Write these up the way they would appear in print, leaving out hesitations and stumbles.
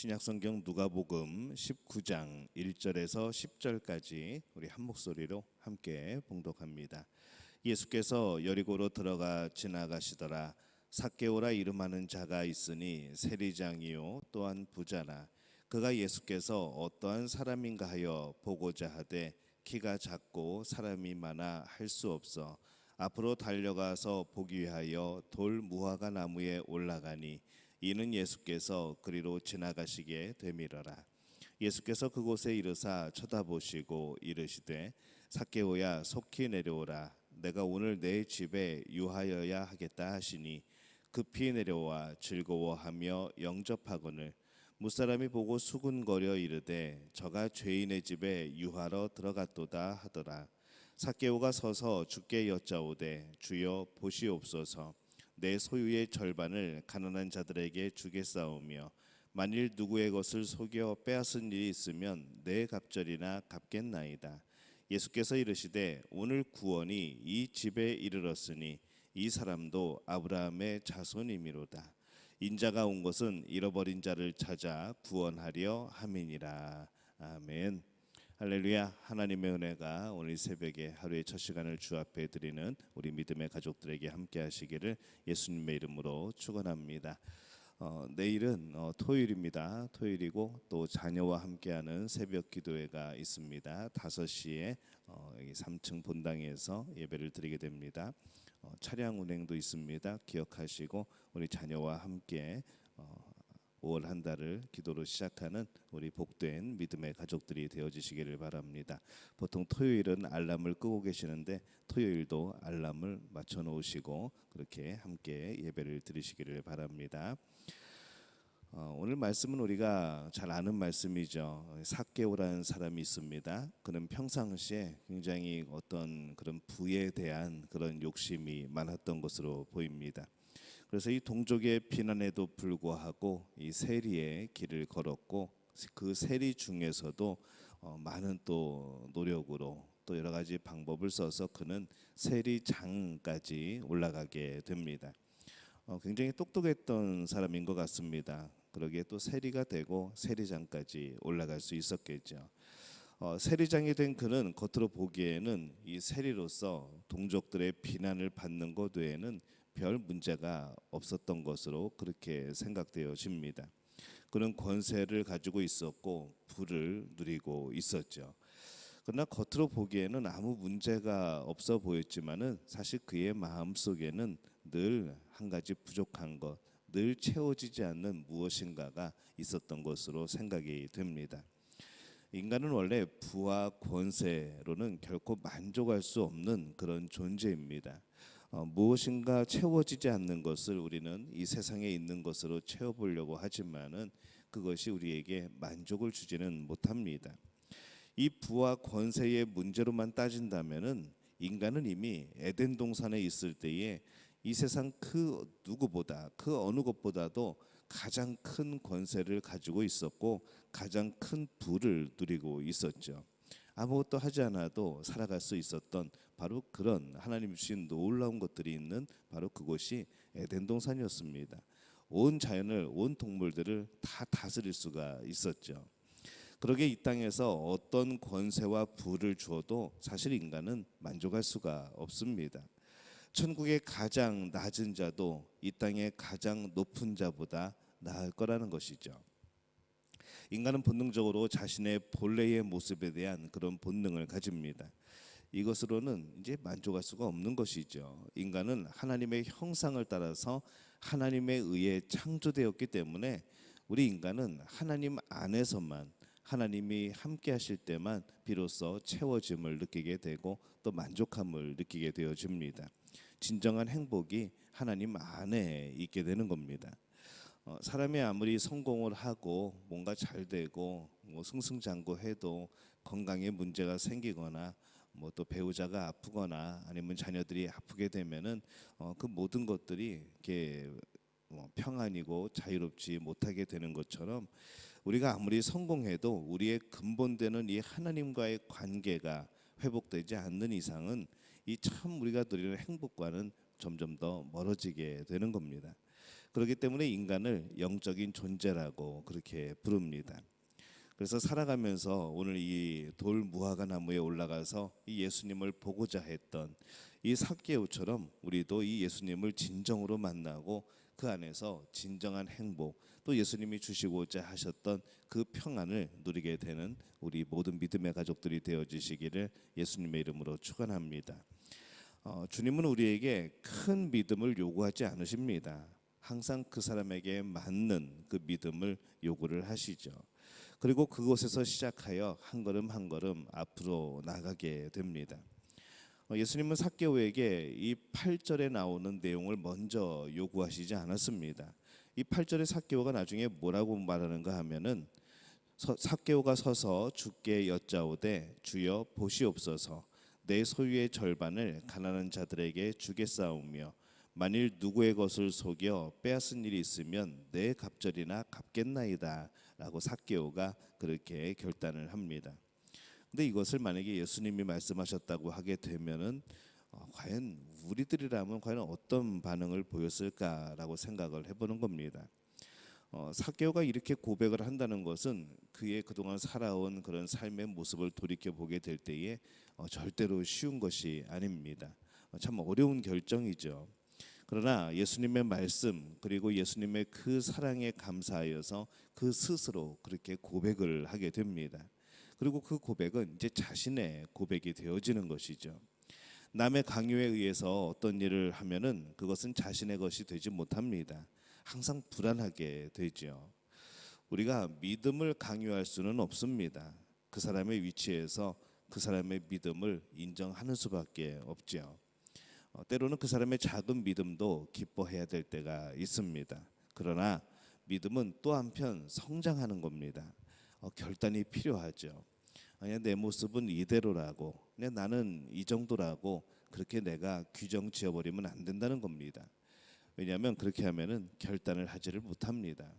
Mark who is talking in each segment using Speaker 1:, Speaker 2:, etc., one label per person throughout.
Speaker 1: 신약성경 누가복음 19장 1절에서 10절까지 우리 한 목소리로 함께 봉독합니다. 예수께서 여리고로 들어가 지나가시더라. 삭개오라 이름하는 자가 있으니 세리장이요 또한 부자라. 그가 예수께서 어떠한 사람인가 하여 보고자 하되 키가 작고 사람이 많아 할 수 없어 앞으로 달려가서 보기 위하여 돌 무화과 나무에 올라가니 이는 예수께서 그리로 지나가시게 되밀어라. 예수께서 그곳에 이르사 쳐다보시고 이르시되 삭개오야 속히 내려오라. 내가 오늘 내 집에 유하여야 하겠다 하시니 급히 내려와 즐거워하며 영접하거늘 무사람이 보고 수군거려 이르되 저가 죄인의 집에 유하러 들어갔도다 하더라. 삭개오가 서서 주께 여짜오되 주여 보시옵소서. 내 소유의 절반을 가난한 자들에게 주겠사오며 만일 누구의 것을 속여 빼앗은 일이 있으면 내 갑절이나 갚겠나이다. 예수께서 이르시되 오늘 구원이 이 집에 이르렀으니 이 사람도 아브라함의 자손이미로다. 인자가 온 것은 잃어버린 자를 찾아 구원하려 함이니라. 아멘. 할렐루야. 하나님의 은혜가 오늘 새벽에 하루의 첫 시간을 주 앞에 드리는 우리 믿음의 가족들에게 함께 하시기를 예수님의 이름으로 축원합니다. 내일은 토요일입니다. 토요일이고 또 자녀와 함께하는 새벽 기도회가 있습니다. 5시에 여기 3층 본당에서 예배를 드리게 됩니다. 차량 운행도 있습니다. 기억하시고 우리 자녀와 함께 5월 한 달을 기도로 시작하는 우리 복된 믿음의 가족들이 되어지시기를 바랍니다. 보통 토요일은 알람을 끄고 계시는데 토요일도 알람을 맞춰 놓으시고 그렇게 함께 예배를 드리시기를 바랍니다. 오늘 말씀은 우리가 잘 아는 말씀이죠. 삭개오라는 사람이 있습니다. 그는 평상시에 굉장히 어떤 그런 부에 대한 그런 욕심이 많았던 것으로 보입니다. 그래서 이 동족의 비난에도 불구하고 이 세리의 길을 걸었고 그 세리 중에서도 많은 또 노력으로 또 여러 가지 방법을 써서 그는 세리장까지 올라가게 됩니다. 굉장히 똑똑했던 사람인 것 같습니다. 그러기에 또 세리가 되고 세리장까지 올라갈 수 있었겠죠. 세리장이 된 그는 겉으로 보기에는 이 세리로서 동족들의 비난을 받는 것 외에는 별 문제가 없었던 것으로 그렇게 생각되어집니다. 그는 권세를 가지고 있었고 부를 누리고 있었죠. 그러나 겉으로 보기에는 아무 문제가 없어 보였지만은 사실 그의 마음속에는 늘 한 가지 부족한 것, 늘 채워지지 않는 무엇인가가 있었던 것으로 생각이 됩니다. 인간은 원래 부와 권세로는 결코 만족할 수 없는 그런 존재입니다. 무엇인가 채워지지 않는 것을 우리는 이 세상에 있는 것으로 채워보려고 하지만은 그것이 우리에게 만족을 주지는 못합니다. 이 부와 권세의 문제로만 따진다면은 인간은 이미 에덴 동산에 있을 때에 이 세상 그 누구보다 그 어느 것보다도 가장 큰 권세를 가지고 있었고 가장 큰 부를 누리고 있었죠. 아무것도 하지 않아도 살아갈 수 있었던 바로 그런 하나님 주신 놀라운 것들이 있는 바로 그곳이 에덴 동산이었습니다. 온 자연을, 온 동물들을 다 다스릴 수가 있었죠. 그러게 이 땅에서 어떤 권세와 부를 주어도 사실 인간은 만족할 수가 없습니다. 천국의 가장 낮은 자도 이 땅의 가장 높은 자보다 나을 거라는 것이죠. 인간은 본능적으로 자신의 본래의 모습에 대한 그런 본능을 가집니다. 이것으로는 이제 만족할 수가 없는 것이죠. 인간은 하나님의 형상을 따라서 하나님에 의해 창조되었기 때문에 우리 인간은 하나님 안에서만 하나님이 함께 하실 때만 비로소 채워짐을 느끼게 되고 또 만족함을 느끼게 되어집니다. 진정한 행복이 하나님 안에 있게 되는 겁니다. 사람이 아무리 성공을 하고 뭔가 잘 되고 뭐 승승장구해도 건강에 문제가 생기거나 뭐 또 배우자가 아프거나 아니면 자녀들이 아프게 되면은 그 모든 것들이 이렇게 평안이고 자유롭지 못하게 되는 것처럼 우리가 아무리 성공해도 우리의 근본되는 이 하나님과의 관계가 회복되지 않는 이상은 이 참 우리가 누리는 행복과는 점점 더 멀어지게 되는 겁니다. 그렇기 때문에 인간을 영적인 존재라고 그렇게 부릅니다. 그래서 살아가면서 오늘 이 돌 무화과 나무에 올라가서 이 예수님을 보고자 했던 이 삭개오처럼 우리도 이 예수님을 진정으로 만나고 그 안에서 진정한 행복, 또 예수님이 주시고자 하셨던 그 평안을 누리게 되는 우리 모든 믿음의 가족들이 되어주시기를 예수님의 이름으로 축원합니다. 주님은 우리에게 큰 믿음을 요구하지 않으십니다. 항상 그 사람에게 맞는 그 믿음을 요구를 하시죠. 그리고 그곳에서 시작하여 한 걸음 한 걸음 앞으로 나가게 됩니다. 예수님은 삭개오에게 이 8절에 나오는 내용을 먼저 요구하시지 않았습니다. 이 8절에 삭개오가 나중에 뭐라고 말하는가 하면은 삭개오가 서서 주께 여짜오되 주여 보시옵소서 내 소유의 절반을 가난한 자들에게 주겠사오며 만일 누구의 것을 속여 빼앗은 일이 있으면 내 갑절이나 갚겠나이다 라고 삭개오가 그렇게 결단을 합니다. 근데 이것을 만약에 예수님이 말씀하셨다고 하게 되면은 과연 우리들이라면 과연 어떤 반응을 보였을까라고 생각을 해보는 겁니다. 삭개오가 이렇게 고백을 한다는 것은 그의 그동안 살아온 그런 삶의 모습을 돌이켜 보게 될 때에 절대로 쉬운 것이 아닙니다. 참 어려운 결정이죠. 그러나 예수님의 말씀 그리고 예수님의 그 사랑에 감사하여서 그 스스로 그렇게 고백을 하게 됩니다. 그리고 그 고백은 이제 자신의 고백이 되어지는 것이죠. 남의 강요에 의해서 어떤 일을 하면은 그것은 자신의 것이 되지 못합니다. 항상 불안하게 되죠. 우리가 믿음을 강요할 수는 없습니다. 그 사람의 위치에서 그 사람의 믿음을 인정하는 수밖에 없죠. 때로는 그 사람의 작은 믿음도 기뻐해야 될 때가 있습니다. 그러나 믿음은 또 한편 성장하는 겁니다. 결단이 필요하죠. 그냥 내 모습은 이대로라고, 그냥 나는 이 정도라고 그렇게 내가 규정 지어버리면 안 된다는 겁니다. 왜냐하면 그렇게 하면은 결단을 하지를 못합니다.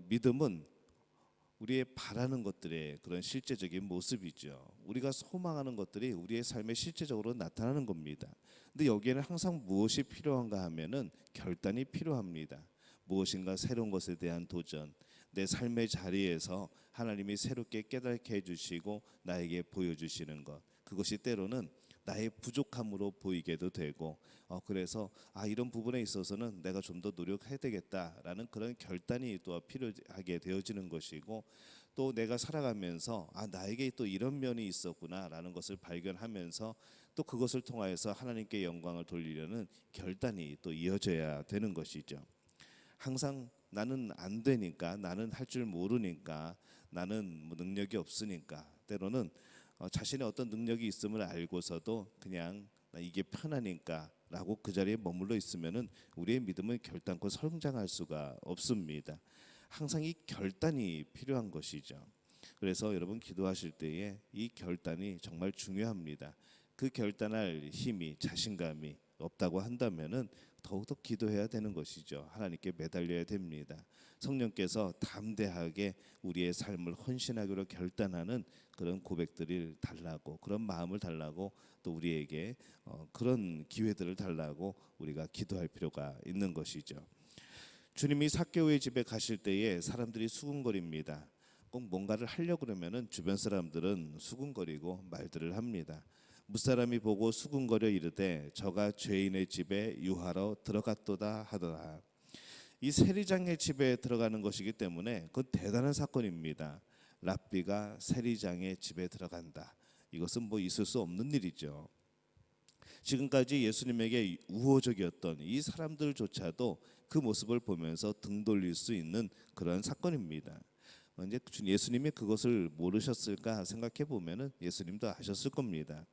Speaker 1: 믿음은 우리의 바라는 것들의 그런 실제적인 모습이죠. 우리가 소망하는 것들이 우리의 삶에 실제적으로 나타나는 겁니다. 근데 여기에는 항상 무엇이 필요한가 하면은 결단이 필요합니다. 무엇인가 새로운 것에 대한 도전, 내 삶의 자리에서 하나님이 새롭게 깨닫게 해주시고 나에게 보여주시는 것, 그것이 때로는 나의 부족함으로 보이게도 되고 그래서 이런 부분에 있어서는 내가 좀 더 노력해야 되겠다라는 그런 결단이 또 필요하게 되어지는 것이고, 또 내가 살아가면서 나에게 또 이런 면이 있었구나라는 것을 발견하면서 또 그것을 통하여서 하나님께 영광을 돌리려는 결단이 또 이어져야 되는 것이죠. 항상 나는 안 되니까, 나는 할 줄 모르니까, 나는 뭐 능력이 없으니까, 때로는 자신의 어떤 능력이 있음을 알고서도 그냥 이게 편하니까라고 그 자리에 머물러 있으면은 우리의 믿음은 결단코 성장할 수가 없습니다. 항상 이 결단이 필요한 것이죠. 그래서 여러분 기도하실 때에 이 결단이 정말 중요합니다. 그 결단할 힘이, 자신감이 없다고 한다면은 더욱더 기도해야 되는 것이죠. 하나님께 매달려야 됩니다. 성령께서 담대하게 우리의 삶을 헌신하기로 결단하는 그런 고백들을 달라고, 그런 마음을 달라고, 또 우리에게 그런 기회들을 달라고 우리가 기도할 필요가 있는 것이죠. 주님이 삭개오의 집에 가실 때에 사람들이 수군거립니다. 꼭 뭔가를 하려고 그러면은 주변 사람들은 수군거리고 말들을 합니다. 무사람이 보고 수군거려 이르되 저가 죄인의 집에 유하러 들어갔도다 하더라. 이 세리장의 집에 들어가는 것이기 때문에 그건 대단한 사건입니다. 랍비가 세리장의 집에 들어간다. 이것은 뭐 있을 수 없는 일이죠. 지금까지 예수님에게 우호적이었던 이 사람들조차도 그 모습을 보면서 등 돌릴 수 있는 그런 사건입니다. 이제 예수님이 그것을 모르셨을까 생각해 보면은 예수님도 아셨을 겁니다.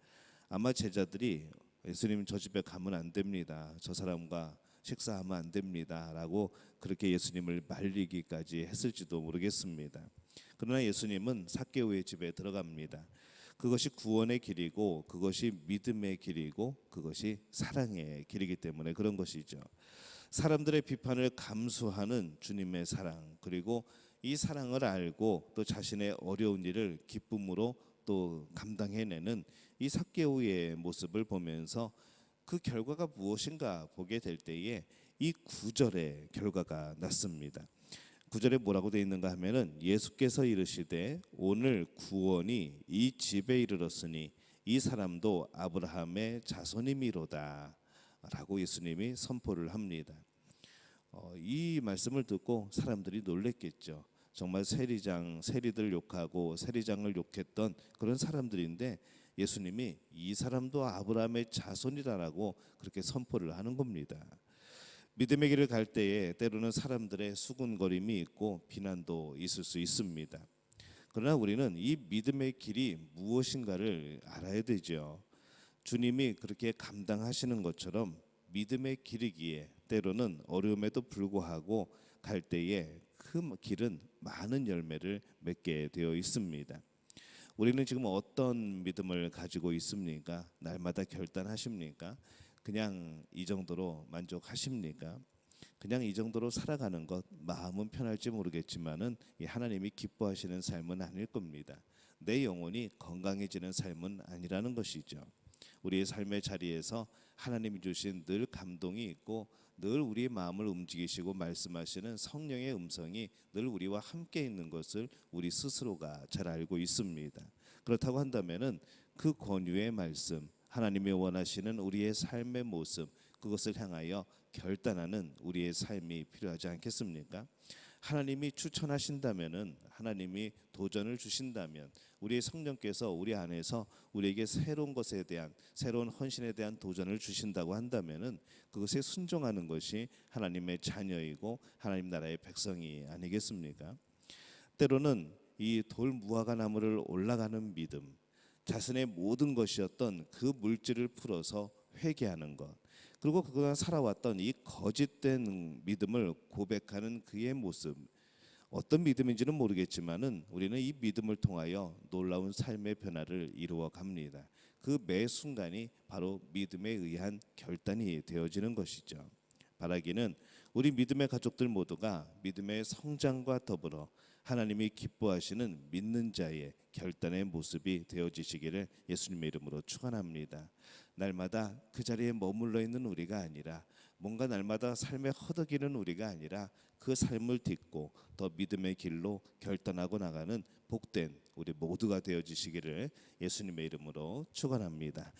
Speaker 1: 아마 제자들이 예수님 저 집에 가면 안 됩니다. 저 사람과 식사하면 안 됩니다라고 그렇게 예수님을 말리기까지 했을지도 모르겠습니다. 그러나 예수님은 삭개오의 집에 들어갑니다. 그것이 구원의 길이고, 그것이 믿음의 길이고, 그것이 사랑의 길이기 때문에 그런 것이죠. 사람들의 비판을 감수하는 주님의 사랑, 그리고 이 사랑을 알고 또 자신의 어려운 일을 기쁨으로 또 감당해내는 이 삭개오의 모습을 보면서 그 결과가 무엇인가 보게 될 때에 이 구절의 결과가 났습니다. 구절에 뭐라고 되어 있는가 하면은 예수께서 이르시되 오늘 구원이 이 집에 이르렀으니 이 사람도 아브라함의 자손이미로다 라고 예수님이 선포를 합니다. 이 말씀을 듣고 사람들이 놀랬겠죠. 정말 세리들 욕하고 세리장을 욕했던 그런 사람들인데 예수님이 이 사람도 아브라함의 자손이라고 그렇게 선포를 하는 겁니다. 믿음의 길을 갈 때에 때로는 사람들의 수군거림이 있고 비난도 있을 수 있습니다. 그러나 우리는 이 믿음의 길이 무엇인가를 알아야 되죠. 주님이 그렇게 감당하시는 것처럼 믿음의 길이기에 때로는 어려움에도 불구하고 갈 때에 그 길은 많은 열매를 맺게 되어 있습니다. 우리는 지금 어떤 믿음을 가지고 있습니까? 날마다 결단하십니까? 그냥 이 정도로 만족하십니까? 그냥 이 정도로 살아가는 것 마음은 편할지 모르겠지만은 하나님이 기뻐하시는 삶은 아닐 겁니다. 내 영혼이 건강해지는 삶은 아니라는 것이죠. 우리의 삶의 자리에서 하나님이 주신 늘 감동이 있고 늘 우리의 마음을 움직이시고 말씀하시는 성령의 음성이 늘 우리와 함께 있는 것을 우리 스스로가 잘 알고 있습니다. 그렇다고 한다면은 그 권유의 말씀, 하나님이 원하시는 우리의 삶의 모습, 그것을 향하여 결단하는 우리의 삶이 필요하지 않겠습니까? 하나님이 추천하신다면은, 하나님이 도전을 주신다면 우리의 성령께서 우리 안에서 우리에게 새로운 것에 대한, 새로운 헌신에 대한 도전을 주신다고 한다면은 그것에 순종하는 것이 하나님의 자녀이고 하나님 나라의 백성이 아니겠습니까? 때로는 이 돌 무화과 나무를 올라가는 믿음, 자신의 모든 것이었던 그 물질을 풀어서 회개하는 것, 그리고 그동안 살아왔던 이 거짓된 믿음을 고백하는 그의 모습, 어떤 믿음인지는 모르겠지만은 우리는 이 믿음을 통하여 놀라운 삶의 변화를 이루어 갑니다. 그 매 순간이 바로 믿음에 의한 결단이 되어지는 것이죠. 바라기는 우리 믿음의 가족들 모두가 믿음의 성장과 더불어 하나님이 기뻐하시는 믿는 자의 결단의 모습이 되어지시기를 예수님의 이름으로 축원합니다. 날마다 그 자리에 머물러 있는 우리가 아니라, 뭔가 날마다 삶에 허덕이는 우리가 아니라 그 삶을 딛고 더 믿음의 길로 결단하고 나가는 복된 우리 모두가 되어지시기를 예수님의 이름으로 축원합니다.